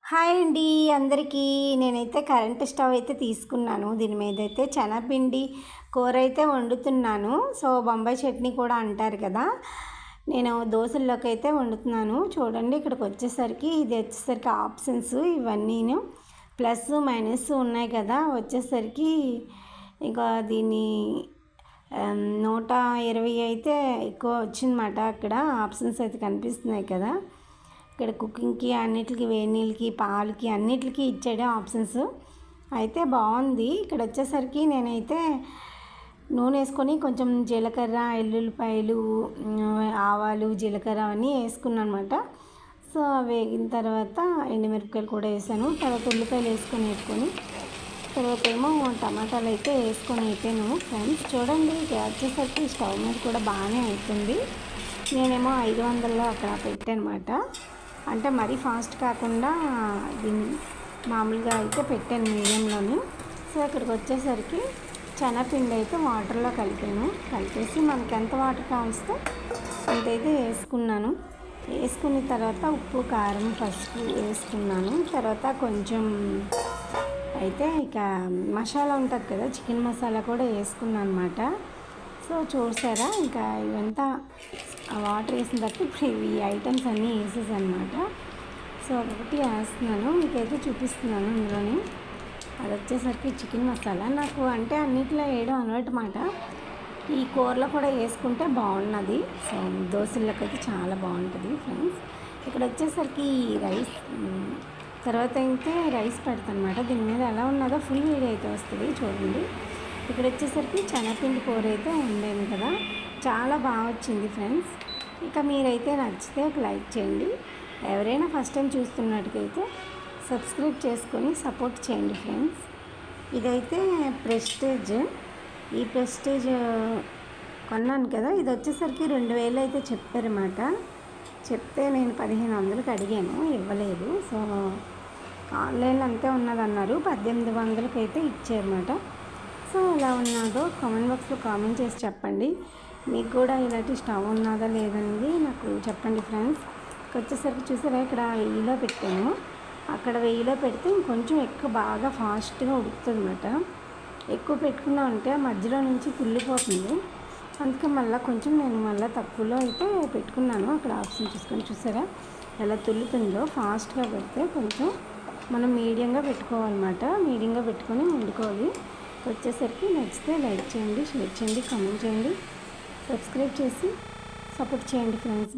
Hi అండి అందరికీ. నేనైతే కరెంట్ స్టవ్ అయితే తీసుకున్నాను. దీని మీద అయితే శనగపిండి కూర అయితే వండుతున్నాను. సో బొంబాయి చట్నీ కూడా అంటారు కదా, నేను దోశల్లోకి అయితే వండుతున్నాను. చూడండి, ఇక్కడికి వచ్చేసరికి ఇది వచ్చేసరికి ఆప్షన్స్ ఇవన్నీను ప్లస్ మైనస్ ఉన్నాయి కదా. వచ్చేసరికి ఇంకా దీన్ని 120 అయితే ఎక్కువ వచ్చిందన్నమాట. అక్కడ ఆప్షన్స్ అయితే కనిపిస్తున్నాయి కదా. ఇక్కడ కుకింగ్కి అన్నిటికి వేడి నీళ్ళకి పాలకి అన్నిటికి ఇచ్చాడు ఆప్షన్స్. అయితే బాగుంది. ఇక్కడ వచ్చేసరికి నేనైతే నూనె వేసుకొని కొంచెం జీలకర్ర, ఎల్లుల్లిపాయలు, ఆవాలు, జీలకర్ర అవన్నీ వేసుకున్నాను అనమాట. సో వేగిన తర్వాత ఎండుమిరపకాయలు కూడా వేసాను. తర్వాత ఉల్లిపాయలు వేసుకొని తర్వాత ఏమో టమాటాలు అయితే వేసుకొని అయిపోయాను ఫ్రెండ్స్. చూడండి, వచ్చేసరికి స్టవ్ మీద కూడా బాగానే అవుతుంది. నేనేమో 500లో అక్కడ పెట్టానమాట. అంటే మరీ ఫాస్ట్ కాకుండా దీన్ని మామూలుగా అయితే పెట్టాను మీడియంలోని. సో ఇక్కడికి వచ్చేసరికి శనగపిండి అయితే వాటర్లో కలిపేసి మనకి ఎంత వాటర్ కావస్తే అంతైతే వేసుకున్నాను. వేసుకున్న తర్వాత ఉప్పు, కారం, పసుపు వేసుకున్నాను. తర్వాత కొంచెం అయితే ఇక మసాలా ఉంటుంది కదా, చికెన్ మసాలా కూడా వేసుకున్నాను అనమాట. సో చూసారా, ఇంకా ఇవంతా వాటర్ వేసిన తర్వాత ఇప్పుడు ఈ ఐటమ్స్ అన్నీ వేసేసాను అనమాట. సో ఒకటి వేస్తున్నాను, మీకైతే చూపిస్తున్నాను అందులోని. అది వచ్చేసరికి చికెన్ మసాలా. నాకు అంటే అన్నిట్లో వేయడం అలవాటు మాట. ఈ కూరలో కూడా వేసుకుంటే బాగున్నది. సో దోశలకైతే చాలా బాగుంటుంది ఫ్రెండ్స్. ఇక్కడ వచ్చేసరికి రైస్ తర్వాత అయితే రైస్ పెడతాను అనమాట. దీని మీద ఎలా ఉన్నదో ఫుల్ వీడియో అయితే వస్తుంది చూడండి. ఇక్కడ వచ్చేసరికి శనగపిండి కూర అయితే వండాను కదా, చాలా బాగా వచ్చింది ఫ్రెండ్స్. ఇక మీరైతే నచ్చితే ఒక లైక్ చేయండి. ఎవరైనా ఫస్ట్ టైం చూస్తున్నట్టుకైతే సబ్స్క్రైబ్ చేసుకొని సపోర్ట్ చేయండి ఫ్రెండ్స్. ఇదైతే ప్రెస్టేజ్. ఈ ప్రెస్టేజ్ కొన్నాను కదా, ఇది వచ్చేసరికి 2000 అయితే చెప్పారన్నమాట. చెప్తే నేను 1500కి అడిగాను, ఇవ్వలేదు. సో ఆన్లైన్లో అంతే ఉన్నదన్నారు, 1800కి అయితే ఇచ్చారన్నమాట. సో ఎలా ఉన్నదో కామెంట్ బాక్స్లో కామెంట్ చేసి చెప్పండి. మీకు కూడా ఇలాంటి స్టవ్ ఉన్నదా లేదనేది నాకు చెప్పండి ఫ్రెండ్స్. వచ్చేసరికి చూసారా, ఇక్కడ 1000లో పెట్టాను. అక్కడ 1000లో పెడితే ఇంకొంచెం ఎక్కువ బాగా ఫాస్ట్గా ఉడుకుతుంది అన్నమాట. ఎక్కువ పెట్టుకున్నామంటే మధ్యలో నుంచి తుల్లిపోతుంది. అందుకే మళ్ళీ కొంచెం నేను మళ్ళీ తక్కువలో అయితే పెట్టుకున్నాను. అక్కడ ఆప్షన్ చూసుకొని చూసారా ఎలా తుల్లుతుందో. ఫాస్ట్గా పెడితే కొంచెం మనం మీడియంగా పెట్టుకోవాలన్నమాట. మీడియంగా పెట్టుకొని వండుకోవాలి. వచ్చేసరికి నచ్చితే లైక్ చేయండి, షేర్ చేయండి, కామెంట్ చేయండి, సబ్స్క్రైబ్ చేసి సపోర్ట్ చేయండి ఫ్రెండ్స్.